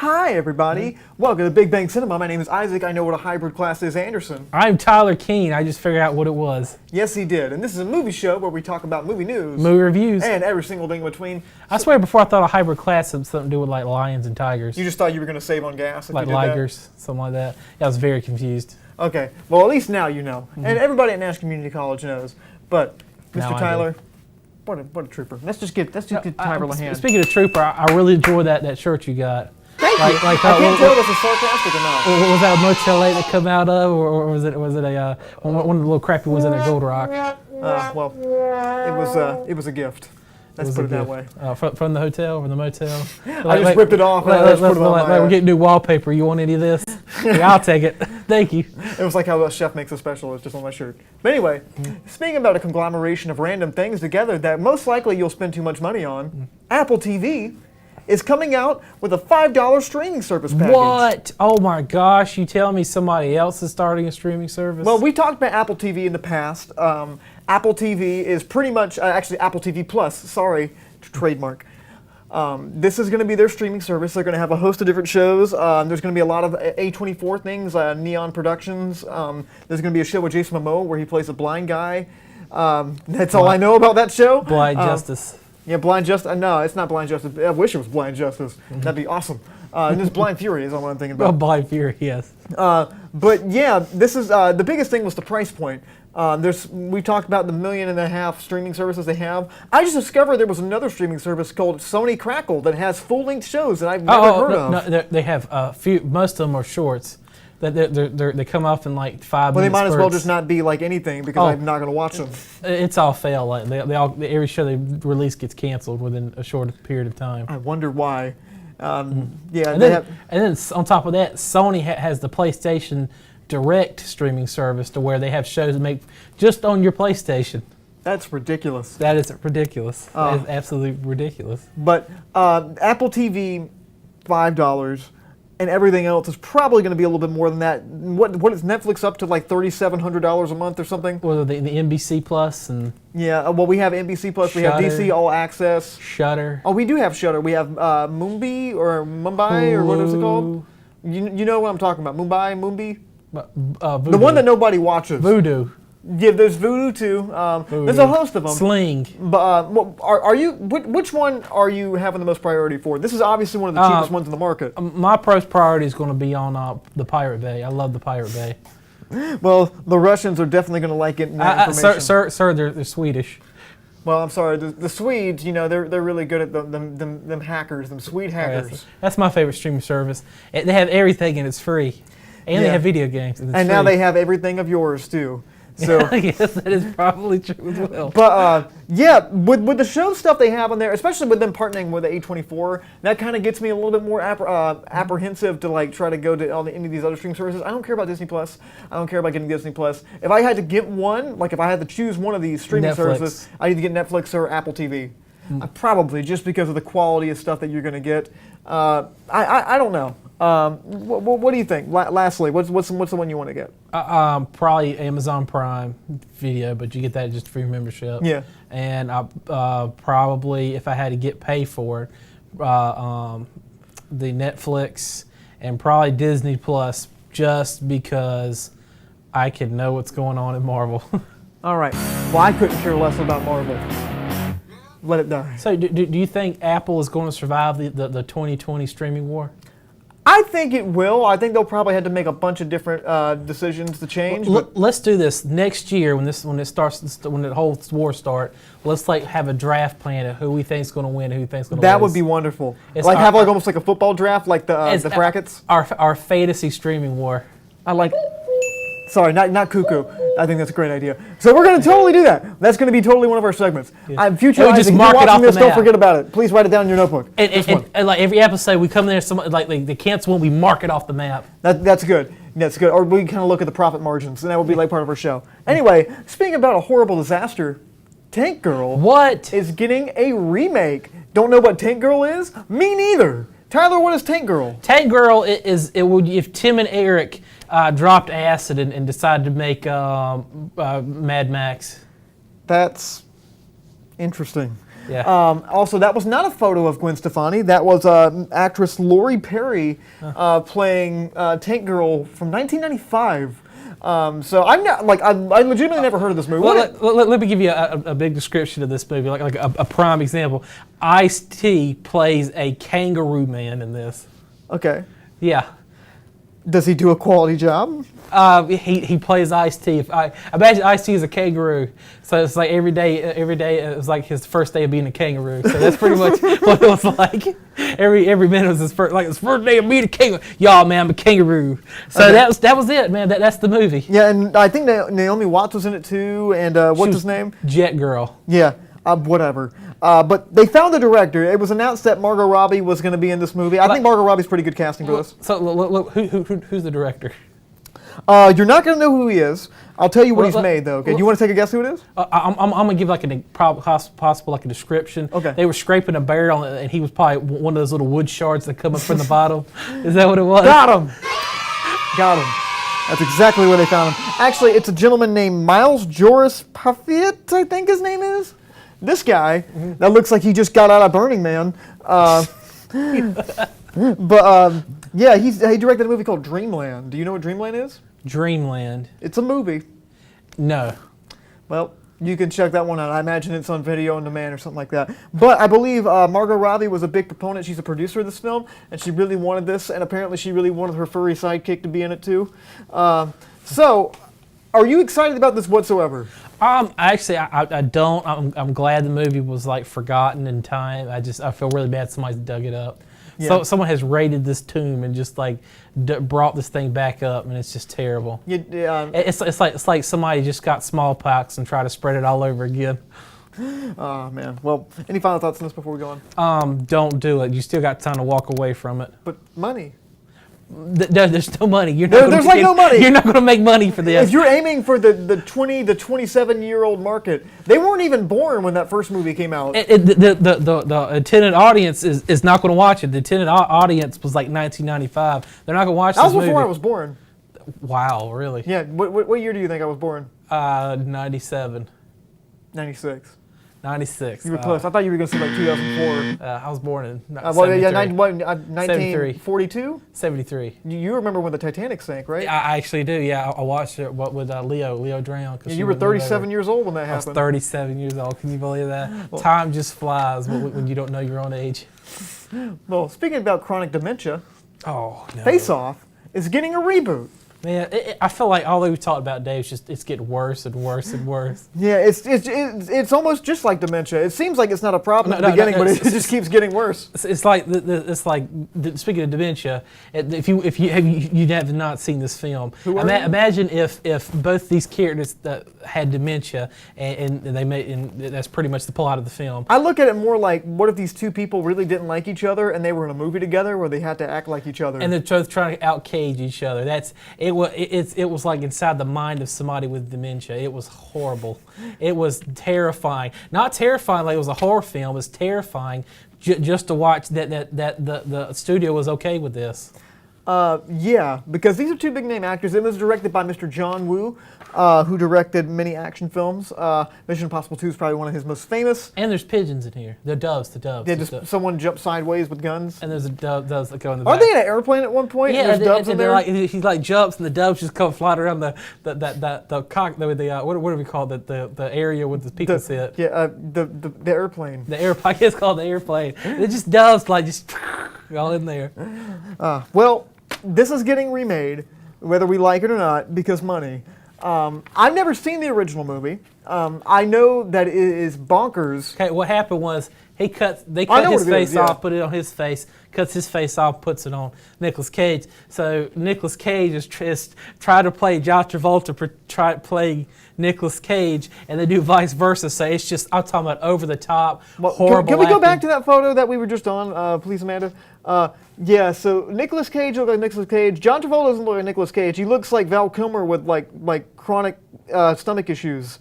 Hi, everybody. Welcome to Big Bang Cinema. My name is Isaac. I know what a hybrid class is, Anderson. I'm Tyler Keene. I just figured out what it was. Yes, he did. And this is a movie show where we talk about movie news. Movie reviews. And every single thing in between. I swear before I thought a hybrid class had something to do with like lions and tigers. You just thought you were going to save on gas if like you did ligers, something like that. Yeah, I was very confused. Okay. Well, at least now you know. And everybody at Nash Community College knows. But, Now Mr. I Tyler, what a trooper. Let's just get Tyler a hand. Speaking of trooper, I really enjoyed that shirt you got. Thank you. I can't tell if this is sarcastic or not. Was that a Motel 8 that come out of, or was it a one of the little crappy ones in a Gold Rock? Well, it was a gift. Let's put it that way. From the hotel or the motel? I just ripped it off. We're getting new wallpaper. You want any of this? Yeah, I'll take it. Thank you. It was like how a chef makes a special. It's just on my shirt. But anyway, speaking about a conglomeration of random things together that most likely you'll spend too much money on, Apple TV is coming out with a $5 streaming service package. What? Oh my gosh, you tell me somebody else is starting a streaming service? Well, we talked about Apple TV in the past. Apple TV is pretty much, actually Apple TV Plus, sorry, trademark. This is going to be their streaming service. They're going to have a host of different shows. There's going to be a lot of A24 things, Neon Productions. There's going to be a show with Jason Momoa where he plays a blind guy. That's all I know about that show. Blind Justice. Yeah, Blind Justice. No, it's not Blind Justice. I wish it was Blind Justice. That'd be awesome. And this Blind Fury is all I'm thinking about. Oh, Blind Fury, yes. But yeah, this is the biggest thing was the price point. We talked about the 1.5 million streaming services they have. I just discovered there was another streaming service called Sony Crackle that has full-length shows that I've never heard of. No, they have a few. Most of them are shorts. They come off in like 5 minutes. Well, they might as well spurts. just not be like anything because I'm not going to watch them. It's all fail. Like every show they release gets canceled within a short period of time. I wonder why. Yeah, and then on top of that, Sony has the PlayStation Direct streaming service to where they have shows that make just on your PlayStation. That's ridiculous. That is ridiculous. That is absolutely ridiculous. But Apple TV, $5. And everything else is probably going to be a little bit more than that. What is Netflix up to, like $3,700 a month or something? Well, the NBC Plus and yeah. Well, we have NBC Plus. We have DC All Access. Shudder. Oh, we do have Shudder. We have Mumbai or what is it called? You know what I'm talking about? Mumbai. The one that nobody watches. Voodoo. Yeah, there's Voodoo too. There's a host of them. Sling. But which one are you having the most priority for? This is obviously one of the cheapest ones in the market. My first priority is going to be on the Pirate Bay. I love the Pirate Bay. Well, the Russians are definitely going to like it. Sir, they're Swedish. Well, I'm sorry. The Swedes, they're really good at them hackers, them Swede hackers. That's my favorite streaming service. They have everything and it's free, and they have video games. And now they have everything of yours too. So yes, that is probably true as well. But yeah, with the show stuff they have on there, especially with them partnering with the A24, that kind of gets me a little bit more apprehensive to like try to go to any of these other streaming services. I don't care about Disney Plus. I don't care about getting Disney Plus. If I had to get one, like if I had to choose one of these streaming services, I need to get Netflix or Apple TV. Probably just because of the quality of stuff that you're going to get. I don't know. What do you think? Lastly, what's the one you want to get? Probably Amazon Prime Video, but you get that just for your membership. Yeah. And probably, if I had to pay for it, the Netflix and probably Disney Plus, just because I can know what's going on in Marvel. All right. Well, I couldn't care less about Marvel. Let it die. So, do you think Apple is going to survive the 2020 streaming war? I think it will. I think they'll probably have to make a bunch of different decisions to change. Let's do this next year when the whole war starts. Let's like have a draft plan of who we think is going to win, and who thinks going to lose. That would be wonderful. Have almost like a football draft, like the brackets. Our fantasy streaming war. I like. Sorry, not cuckoo. I think that's a great idea. So we're going to totally do that. That's going to be totally one of our segments. Future Isaac, if you're watching this, don't forget about it. Please write it down in your notebook. And like every episode, we come there, like the cancel one, we mark it off the map. That's good. That's good. Or we kind of look at the profit margins, and that will be like part of our show. Anyway, speaking about a horrible disaster, Tank Girl is getting a remake. Don't know what Tank Girl is? Me neither. Tyler, what is Tank Girl? Tank Girl if Tim and Eric dropped acid and decided to make Mad Max. That's interesting. Yeah. Also, that was not a photo of Gwen Stefani. That was actress Lori Perry playing Tank Girl from 1995. So I'm not like I legitimately never heard of this movie. Well, let me give you a big description of this movie, like a prime example. Ice-T plays a kangaroo man in this. Okay. Yeah. Does he do a quality job? He plays Ice-T. I imagine Ice-T is a kangaroo, so it's like every day it was like his first day of being a kangaroo. So that's pretty much what it was like. Every minute was his first day of being a kangaroo. Y'all, man, I'm a kangaroo. So Okay. that was it, man. That's the movie. Yeah, and I think Naomi Watts was in it too. And what's his name? Jet Girl. Yeah, whatever. But they found the director. It was announced that Margot Robbie was going to be in this movie. I think Margot Robbie's pretty good casting for this. So look, who's the director? You're not going to know who he is. I'll tell you what he's made, though. Okay, you want to take a guess who it is? I'm gonna give like possible like a description. Okay. They were scraping a barrel, and he was probably one of those little wood shards that come up from the bottom. Is that what it was? Got him. Got him. That's exactly where they found him. Actually, it's a gentleman named Miles Joris Paffiet, I think his name is. This guy, that looks like he just got out of Burning Man. Yeah, he directed a movie called Dreamland. Do you know what Dreamland is? Dreamland. It's a movie. No. Well, you can check that one out. I imagine it's on video on demand or something like that. But I believe Margot Robbie was a big proponent. She's a producer of this film, and she really wanted this, and apparently she really wanted her furry sidekick to be in it too. So, are you excited about this whatsoever? Actually, I don't. I'm glad the movie was like forgotten in time. I feel really bad somebody dug it up. Yeah. So someone has raided this tomb and just like brought this thing back up, and it's just terrible. Yeah, It's like somebody just got smallpox and tried to spread it all over again. oh man. Well, any final thoughts on this before we go on? Don't do it. You still got time to walk away from it. But money. There's no money. There's like no money. You're not going to make money for this. If you're aiming for the 20 to 27-year-old market, they weren't even born when that first movie came out. The intended audience is not going to watch it. The intended audience was like 1995. They're not going to watch this movie. That was before I was born. Wow, really? Yeah. What year do you think I was born? 97. 96. 96. You were close. I thought you were going to say like 2004. I was born in 1942? 73. You remember when the Titanic sank, right? I actually do, yeah. I watched it with Leo drowned. You were 37 years old when that happened. I was 37 years old. Can you believe that? Well, time just flies when you don't know your own age. Well, speaking about chronic dementia, oh no. Face Off is getting a reboot. Man, I feel like all that we talked about today is just it's getting worse and worse and worse. Yeah, it's almost just like dementia. It seems like it's not a problem at the beginning, but it just keeps getting worse. It's like speaking of dementia, if you have not seen this film, imagine if both these characters had dementia and they made and that's pretty much the plot of the film. I look at it more like, what if these two people really didn't like each other and they were in a movie together where they had to act like each other, and they're both trying to outcage each other. It was like inside the mind of somebody with dementia. It was horrible. It was terrifying. Not terrifying like it was a horror film. It was terrifying just to watch that the studio was okay with this. Yeah, because these are two big name actors. It was directed by Mr. John Woo, who directed many action films. Mission Impossible 2 is probably one of his most famous. And there's pigeons in here. The doves. Yeah, just someone jumps sideways with guns. And there's a doves that go in the back. Are they in an airplane at one point? Yeah, and there's doves in there? He like jumps and the doves just come flying around the what do we call it? The area where the people sit. Yeah, the airplane. The airplane. It's called the airplane. They're just doves like just all in there. Well, this is getting remade, whether we like it or not, because money. I've never seen the original movie. I know that it is bonkers. Okay, what happened was they cut his face off, put it on his face, cuts his face off, puts it on Nicolas Cage. So Nicolas Cage is trying to play John Travolta, try to play Nicolas Cage, and they do vice versa. So it's just, I'm talking about over the top, horrible. Can we go back to that photo that we were just on, please, Amanda? Yeah, so Nicolas Cage looks like Nicolas Cage. John Travolta doesn't look like Nicolas Cage. He looks like Val Kilmer with like chronic stomach issues.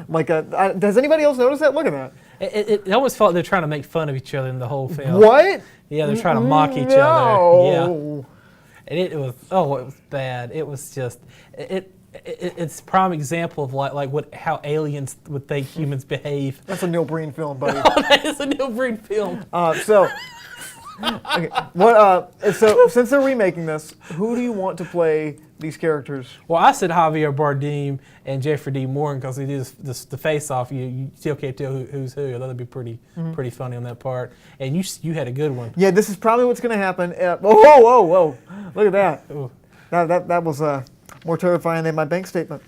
Mm-hmm. Does anybody else notice that? Look at that. It almost felt like they're trying to make fun of each other in the whole film. What? Yeah, they're trying to mock each other. Yeah. And it was bad. It was just it's a prime example of how aliens would think humans behave. That's a Neil Breen film, buddy. That is a Neil Breen film. Okay, so since they're remaking this, who do you want to play these characters? Well, I said Javier Bardem and Jeffrey Dean Morgan because he did the face-off. You still can't tell who's who. That'd be pretty funny on that part. And you had a good one. Yeah, this is probably what's going to happen. Whoa! Look at that. Ooh. That was more terrifying than my bank statement.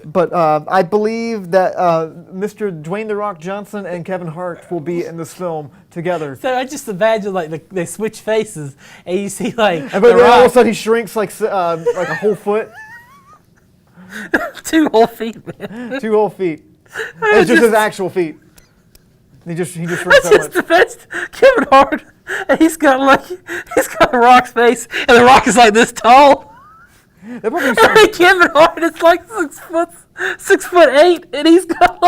But I believe that Mr. Dwayne "The Rock" Johnson and Kevin Hart will be in this film together. So I just imagine they switch faces and you see But then all of a sudden he shrinks like a whole foot. 2 whole feet, man. 2 whole feet. It's just his actual feet. He just shrinks That's that just much. the best. Kevin Hart, and he's got The Rock's face, and The Rock is like this tall. They're probably And Kevin Hart is like 6'8", and he's got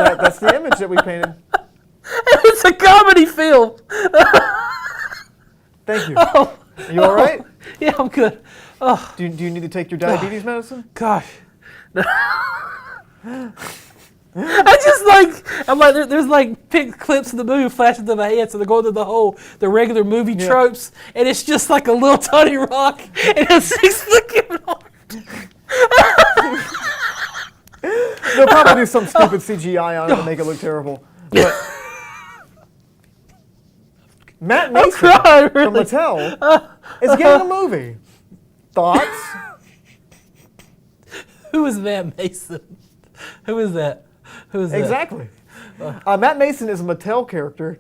that's the image that we painted. it's a comedy film. Thank you. You all right? Yeah, I'm good. Oh, Do you need to take your diabetes medicine? gosh. I'm like, there's pick clips of the movie flashing through my head, so they're going through the regular movie tropes, and it's just like a little tiny rock and a 6-foot Kevin Hart. They'll probably do some stupid CGI on it to make it look terrible. But Matt Mason crying, from really. Mattel is getting a movie. Thoughts? Who is Matt Mason? Who is that? Who is that? Exactly. Matt Mason is a Mattel character.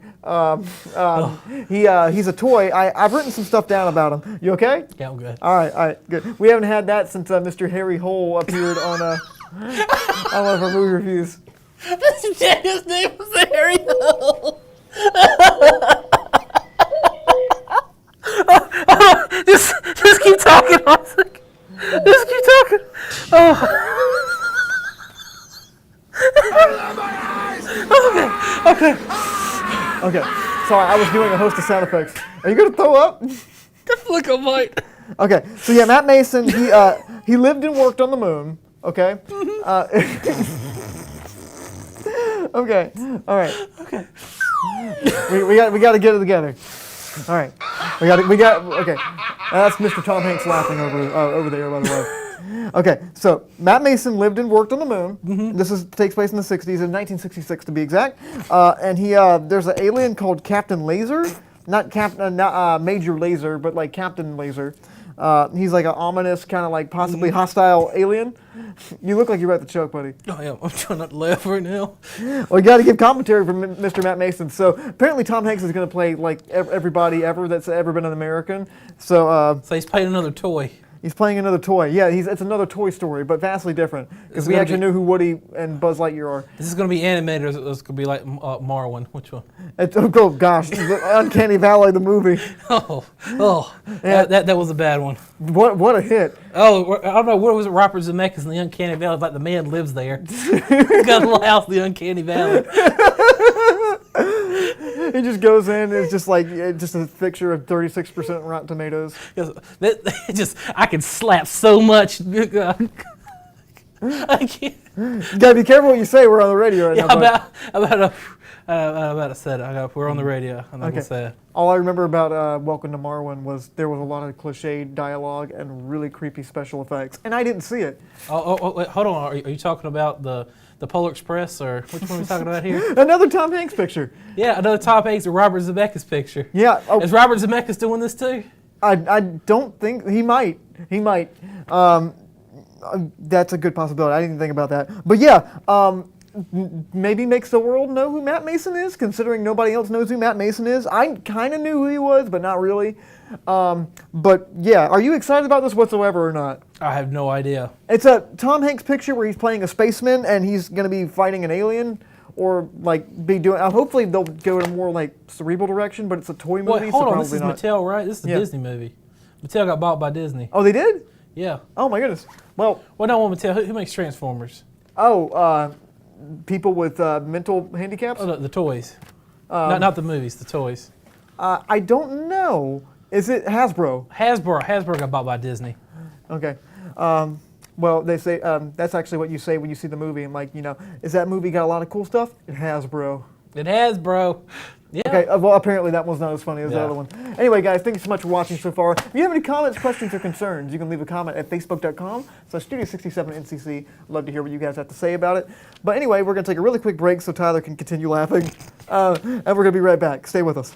He's a toy. I've written some stuff down about him. You okay? Yeah, I'm good. All right, good. We haven't had that since Mr. Harry Hole appeared on one of our movie reviews. His name was Harry Hole. Just keep talking. Just keep talking. Okay. Sorry, I was doing a host of sound effects. Are you gonna throw up? Look, I might. Okay. So yeah, Matt Mason. He lived and worked on the moon. Okay. Okay. All right. Okay. We got to get it together. All right. Okay. That's Mr. Tom Hanks laughing over there, by the way. Okay, so Matt Mason lived and worked on the moon. This takes place in the 60s, in 1966 to be exact. And there's an alien called Captain Laser, not Major Laser, but like Captain Laser. He's like an ominous, kind of like possibly hostile alien. You look like you're about to choke, buddy. I am. I'm trying not to laugh right now. Well, you got to give commentary from Mr. Matt Mason. So apparently Tom Hanks is going to play like everybody ever that's ever been an American. So he's playing another toy. He's playing another toy. Yeah, it's another Toy Story, but vastly different. Because we actually knew who Woody and Buzz Lightyear are. Is this going to be animated or is it going to be like Marwin? Which one? Oh gosh, the Uncanny Valley, the movie. Yeah. That was a bad one. What a hit. Oh, I don't know, where was it? Robert Zemeckis in the Uncanny Valley. Like the man lives there. He's got a little house in the Uncanny Valley. He just goes in, it's just like just a picture of 36% Rotten Tomatoes. I can slap so much. I can't. You gotta be careful what you say. We're on the radio right now. About to say it. We're on the radio. I'm not gonna say it. All I remember about Welcome to Marwin was there was a lot of cliched dialogue and really creepy special effects, and I didn't see it. Wait, hold on. Are you talking about the Polar Express, or which one are we talking about here? Another Tom Hanks picture. Yeah, another Tom Hanks or Robert Zemeckis picture. Yeah. Oh. Is Robert Zemeckis doing this too? I don't think he might. He might. That's a good possibility. I didn't even think about that. But yeah, maybe makes the world know who Matt Mason is, considering nobody else knows who Matt Mason is. I kind of knew who he was, but not really. But yeah, are you excited about this whatsoever or not? I have no idea. It's a Tom Hanks picture where he's playing a spaceman and he's going to be fighting an alien. Or like be doing. Hopefully they'll go in a more like cerebral direction, but it's a toy movie. Wait, hold so on. probably This is not. Mattel, right? This is a Disney movie. Mattel got bought by Disney. Oh, they did? Yeah. Oh my goodness. Well, no, Mattel. Who makes Transformers? People with mental handicaps. Oh, the toys. Not the movies. The toys. I don't know. Is it Hasbro? Hasbro got bought by Disney. Okay. Well, they say that's actually what you say when you see the movie. And like, is that movie got a lot of cool stuff? It has, bro. It has, bro. Yeah. Okay, well, apparently that one's not as funny as the Yeah. other one. Anyway, guys, thank you so much for watching so far. If you have any comments, questions, or concerns, you can leave a comment at facebook.com/Studio67NCC. I'd love to hear what you guys have to say about it. But anyway, we're going to take a really quick break so Tyler can continue laughing. And we're going to be right back. Stay with us.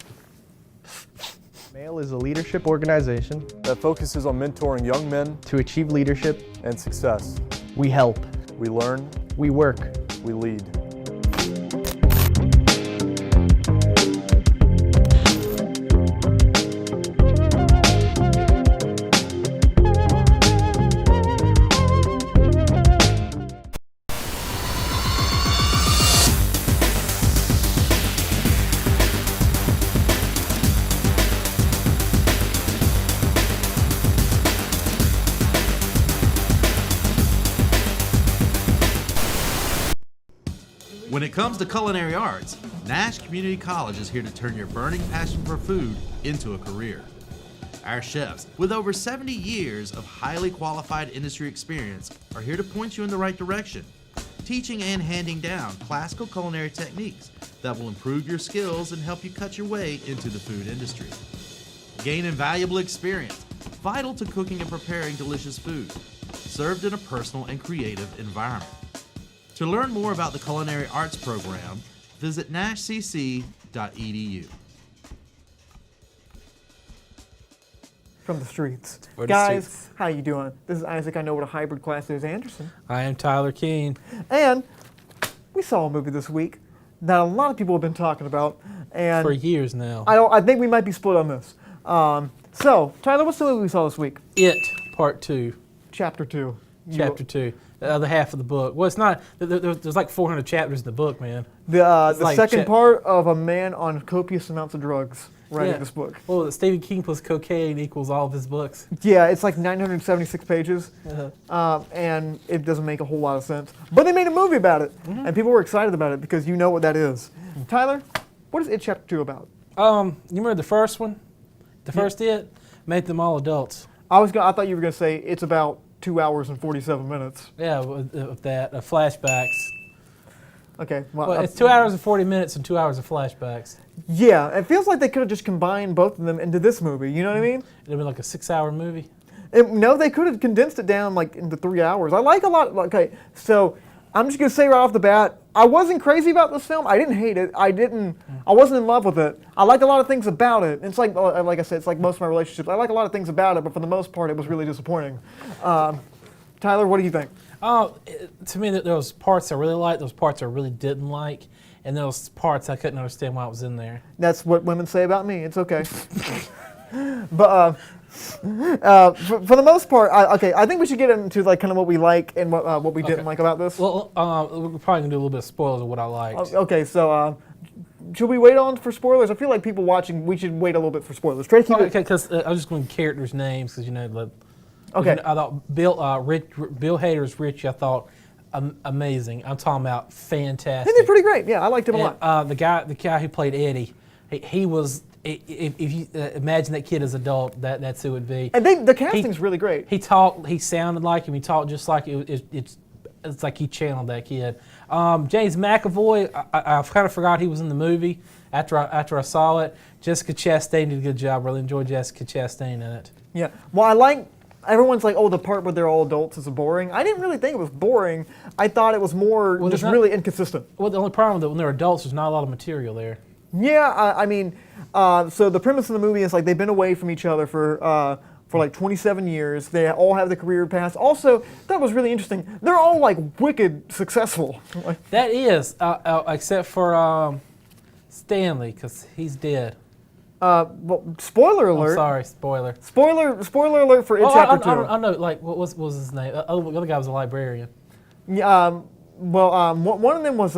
MAIL is a leadership organization that focuses on mentoring young men to achieve leadership. and success. We help. We learn, We work. we lead. When it comes to culinary arts, Nash Community College is here to turn your burning passion for food into a career. Our chefs, with over 70 years of highly qualified industry experience, are here to point you in the right direction, teaching and handing down classical culinary techniques that will improve your skills and help you cut your way into the food industry. Gain invaluable experience, vital to cooking and preparing delicious food, served in a personal and creative environment. To learn more about the Culinary Arts program, visit nashcc.edu. From the streets. For the Guys, streets. how you doing? This is Isaac. I know what a hybrid class is, Anderson. I am Tyler Keene. And we saw a movie this week that a lot of people have been talking about. And For years now. I think we might be split on this. So, Tyler, what's the movie we saw this week? It, Part 2. Chapter 2. Chapter 2. The other half of the book. Well, it's not. There's like 400 chapters in the book, man. The like second part of a man on copious amounts of drugs writing Yeah. this book. Well, Stephen King plus cocaine equals all of his books. Yeah, it's like 976 pages, and it doesn't make a whole lot of sense. But they made a movie about it, and people were excited about it because you know what that is. Tyler, what is It Chapter 2 about? You remember the first one? The first It? Made them all adults. I thought you were going to say it's about 2 hours and 47 minutes. Yeah, with that. Flashbacks. Okay. Well, it's 2 hours and 40 minutes and 2 hours of flashbacks. Yeah, it feels like they could have just combined both of them into this movie. You know what I mean? It'd been like a 6-hour movie. No, they could have condensed it down like into 3 hours. I like a lot. Okay, so I'm just gonna say right off the bat, I wasn't crazy about this film. I didn't hate it. I wasn't in love with it. I like a lot of things about it. It's like I said, it's like most of my relationships. I like a lot of things about it, but for the most part, it was really disappointing. Tyler, what do you think? To me, there was parts I really liked, those parts I really didn't like, and those parts I couldn't understand why it was in there. That's what women say about me. It's okay. But for the most part, I think we should get into like kind of what we like and what we didn't like about this. Well, we're probably gonna do a little bit of spoilers of what I liked. Okay, so should we wait on for spoilers? I feel like people watching, we should wait a little bit for spoilers. Try to keep it. Because I was just going to characters' names, because Okay. I thought Bill Hader's Richie. I thought amazing. I'm talking about fantastic. He did pretty great. Yeah, I liked him a lot. And, the guy who played Eddie, he was. If you imagine that kid as adult, that's who it would be. And the casting's really great. He talked. He sounded like him. He talked just like it's like he channeled that kid. James McAvoy. I kind of forgot he was in the movie after I saw it. Jessica Chastain did a good job. Really enjoyed Jessica Chastain in it. Yeah. Well, everyone's like, oh, the part where they're all adults is boring. I didn't really think it was boring. I thought it was more just really inconsistent. Well, the only problem is that when they're adults, there's not a lot of material there. Yeah, I mean, so the premise of the movie is like they've been away from each other for like 27 years. They all have the career paths. Also, that was really interesting. They're all like wicked successful. That is, except for Stanley, because he's dead. Well, spoiler alert. I'm sorry, spoiler. Spoiler alert for It Chapter 2. I know, like, what was his name? The other guy was a librarian. Yeah, one of them was,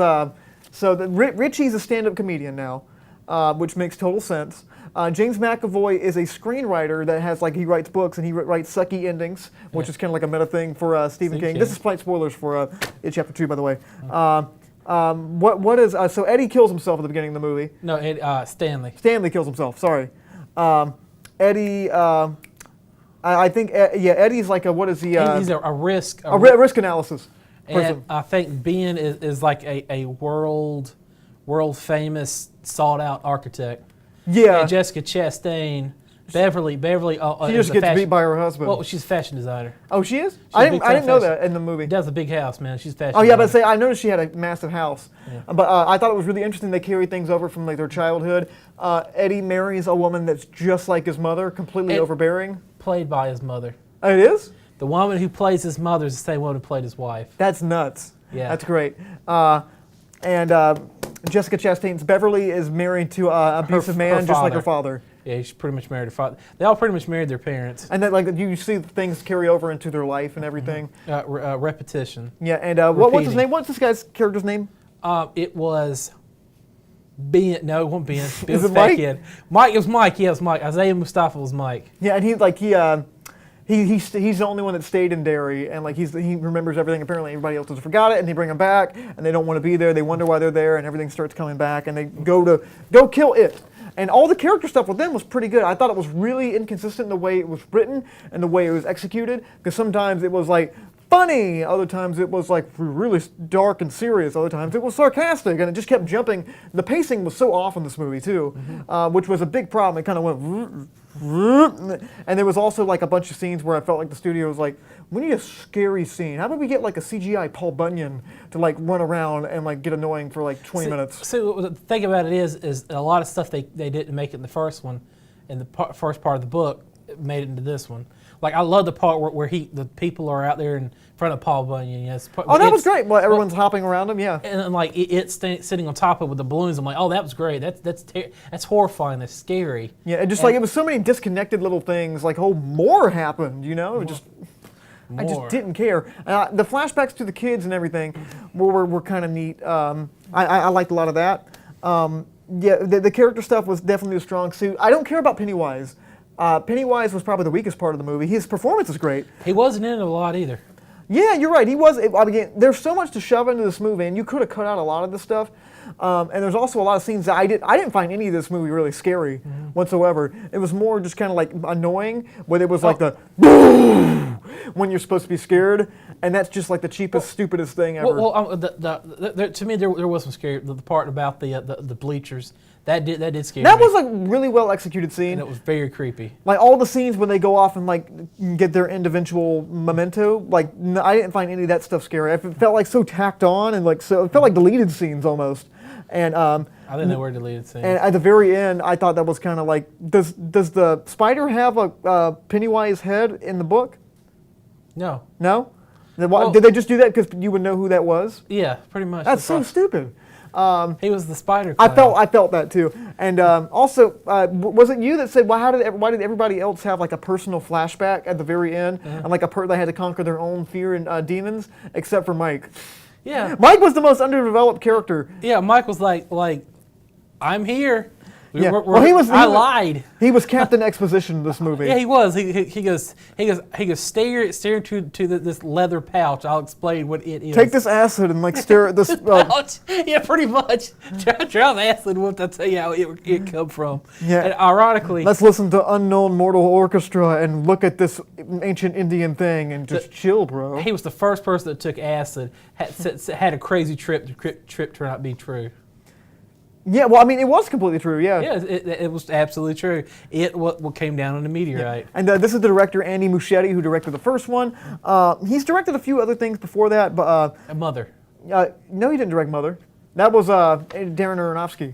Richie's a stand-up comedian now, which makes total sense. James McAvoy is a screenwriter that has, like, he writes books and he writes sucky endings, which is kind of like a meta thing for Stephen King. This is slight spoilers for It Chapter 2, by the way. So Eddie kills himself at the beginning of the movie. No, Stanley. Stanley kills himself, sorry. Eddie, I think Eddie's like a what is he? He's a risk. Risk analysis person. And I think Ben is like a world famous sought out architect. Yeah. And Jessica Chastain, Beverly. She just gets beat by her husband. Well, she's a fashion designer. Oh, she is? She's I a big didn't know fashion- that in the movie. Does a big house, man. She's a fashion. Oh yeah, but designer. I noticed she had a massive house. Yeah. But I thought it was really interesting. They carry things over from like their childhood. Eddie marries a woman that's just like his mother, completely And- overbearing. Played by his mother. Oh, it is? The woman who plays his mother is the same woman who played his wife. That's nuts. Yeah. That's great. And Jessica Chastain's Beverly is married to an abusive man, just like her father. Yeah, she's pretty much married her father. They all pretty much married their parents. And then, like, you see things carry over into their life and everything. Repetition. Yeah, and what's his Repeating. name? What's this guy's character's name? It was Ben. No, it wasn't Ben. Is was it fat Mike? kid. Mike. It was Mike. Yeah, it was Mike. Isaiah Mustafa was Mike. Yeah, and he's the only one that stayed in Derry, and like he remembers everything. Apparently, everybody else has forgot it, and they bring him back, and they don't want to be there. They wonder why they're there, and everything starts coming back, and they go kill it. And all the character stuff with them was pretty good. I thought it was really inconsistent in the way it was written and the way it was executed, because sometimes it was like funny, other times it was like really dark and serious, other times it was sarcastic, and it just kept jumping. The pacing was so off in this movie too, which was a big problem. It kind of went, and there was also like a bunch of scenes where I felt like the studio was like, we need a scary scene. How about we get like a CGI Paul Bunyan to like run around and like get annoying for like 20 minutes? So the thing about it is a lot of stuff they didn't make it in the first one, in the first part of the book, made it into this one. Like I love the part where the people are out there in front of Paul Bunyan. Yes. Oh, that was great. Well, everyone's hopping around him, yeah. And like it's sitting on top of it with the balloons. I'm like, oh, that was great. That's horrifying. That's scary. Yeah, and just like it was so many disconnected little things. Like, oh, more happened. You know, I just didn't care. The flashbacks to the kids and everything were kind of neat. I liked a lot of that. Yeah, the character stuff was definitely a strong suit. I don't care about Pennywise. Pennywise was probably the weakest part of the movie. His performance is great. He wasn't in it a lot either. Yeah, you're right. He was. Again, there's so much to shove into this movie, and you could have cut out a lot of this stuff. And there's also a lot of scenes that I didn't find any of this movie really scary whatsoever. It was more just kind of like annoying, where it was like the when you're supposed to be scared, and that's just like the cheapest, stupidest thing ever. To me, there was some scary. The part about the bleachers that did scare That me. was like really well executed scene. And it was very creepy. Like all the scenes when they go off and like get their individual memento, like I didn't find any of that stuff scary. It felt like so tacked on and like so it felt like deleted scenes almost. And I didn't know where deleted scenes. And at the very end, I thought that was kind of like, does the spider have a Pennywise head in the book? No. No? Well, did they just do that because you would know who that was? Yeah, pretty much. That's so stupid. He was the spider I clown. felt that too. And also, was it you that said, why did everybody else have like a personal flashback at the very end, and like they had to conquer their own fear and demons, except for Mike? Yeah. Mike was the most underdeveloped character. Yeah, Mike was like, I'm here. Yeah. I lied. He was Captain Exposition in this movie. Yeah, he was. He goes stare to this leather pouch. I'll explain what it is. Take this acid and like stare at this. Pouch. Yeah, pretty much. Try the acid. Won't I tell you how it come from? Yeah. And ironically, Let's listen to Unknown Mortal Orchestra and look at this ancient Indian thing and just chill, bro. he was the first person that took acid. Had a crazy trip. The trip turned out to be true. Yeah, well, I mean, it was completely true, yeah. Yeah, it was absolutely true. It what came down on a meteorite. And this is the director, Andy Muschietti, who directed the first one. He's directed a few other things before that, but... A mother. No, he didn't direct Mother. That was Darren Aronofsky.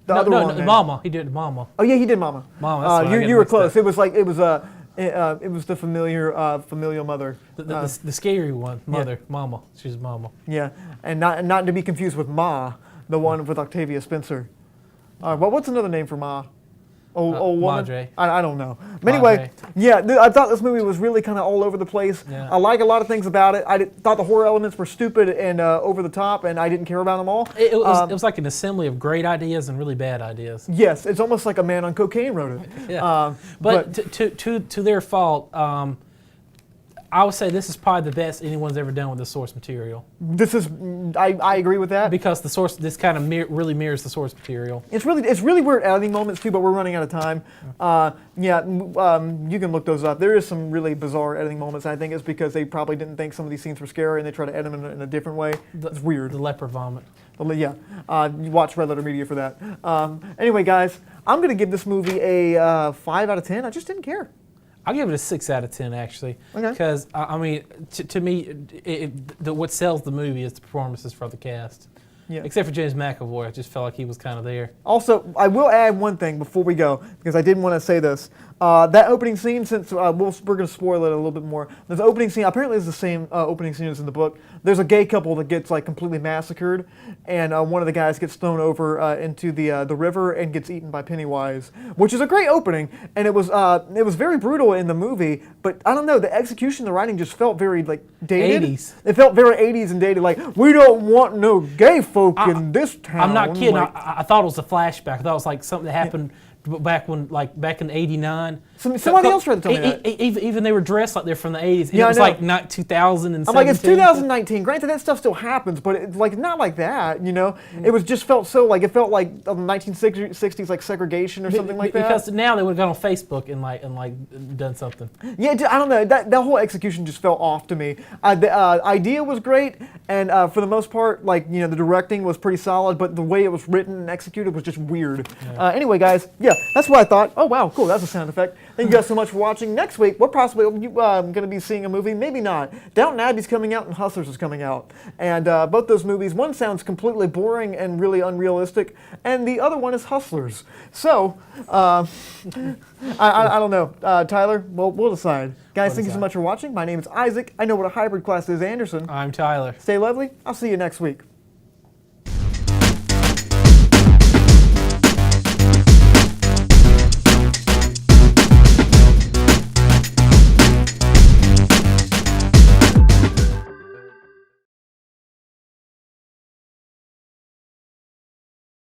The other one. man. Mama. He did Mama. Oh, yeah, he did Mama. Mama, that's what I you were mixed close. up. It was like, it was the familial mother. The scary one, Mother, Mama. She's Mama. Yeah, and not to be confused with Ma, the one with Octavia Spencer. What's another name for Ma? Old woman? Madre. I don't know. But anyway, yeah, I thought this movie was really kind of all over the place. Yeah. I like a lot of things about it. Thought the horror elements were stupid and over the top, and I didn't care about them all. It was like an assembly of great ideas and really bad ideas. Yes, it's almost like a man on cocaine wrote it. Yeah. But to their fault, I would say this is probably the best anyone's ever done with the source material. This is, I agree with that. Because this kind of really mirrors the source material. It's really weird editing moments too, but we're running out of time. You can look those up. There is some really bizarre editing moments. I think it's because they probably didn't think some of these scenes were scary and they try to edit them in a different way. It's weird. The leper vomit. Yeah, you watch Red Letter Media for that. Anyway, guys, I'm gonna give this movie a 5 out of 10. I just didn't care. I'll give it a 6 out of 10 actually. Okay. Because I mean, to me, what sells the movie is the performances for the cast. Yeah. Except for James McAvoy, I just felt like he was kind of there. Also, I will add one thing before we go, because I didn't want to say this. That opening scene, since we're going to spoil it a little bit more, there's an opening scene, apparently it's the same opening scene as in the book. There's a gay couple that gets like completely massacred, and one of the guys gets thrown over into the river and gets eaten by Pennywise, which is a great opening, and it was very brutal in the movie, but I don't know, the execution, the writing just felt very like dated. 80s. It felt very 80s and dated, like, we don't want no gay folk in this town. I'm not kidding. Like, I thought it was a flashback. I thought it was like something that happened back in '89. Somebody else tried to tell me that. Even they were dressed like they're from the '80s. And Yeah, it was I know. like not 2017. I'm like, it's 2019. Granted, that stuff still happens, but it's like not like that, you know. It was just felt so like it felt like 1960s like segregation or something like that. Because now they would have gone on Facebook and done something. Yeah, I don't know. That whole execution just felt off to me. The idea was great, and for the most part, like, you know, the directing was pretty solid, but the way it was written and executed was just weird. Yeah. Anyway, guys, yeah, that's what I thought. Oh wow, cool. That's a sound effect. Thank you guys so much for watching. Next week, we're possibly going to be seeing a movie, maybe not. Downton Abbey's coming out and Hustlers is coming out, and both those movies, one sounds completely boring and really unrealistic, and the other one is Hustlers. So, I don't know. Tyler, well, we'll decide. Guys, thank you so much for watching. My name is Isaac. I know what a hybrid class is, Anderson. I'm Tyler. Stay lovely. I'll see you next week.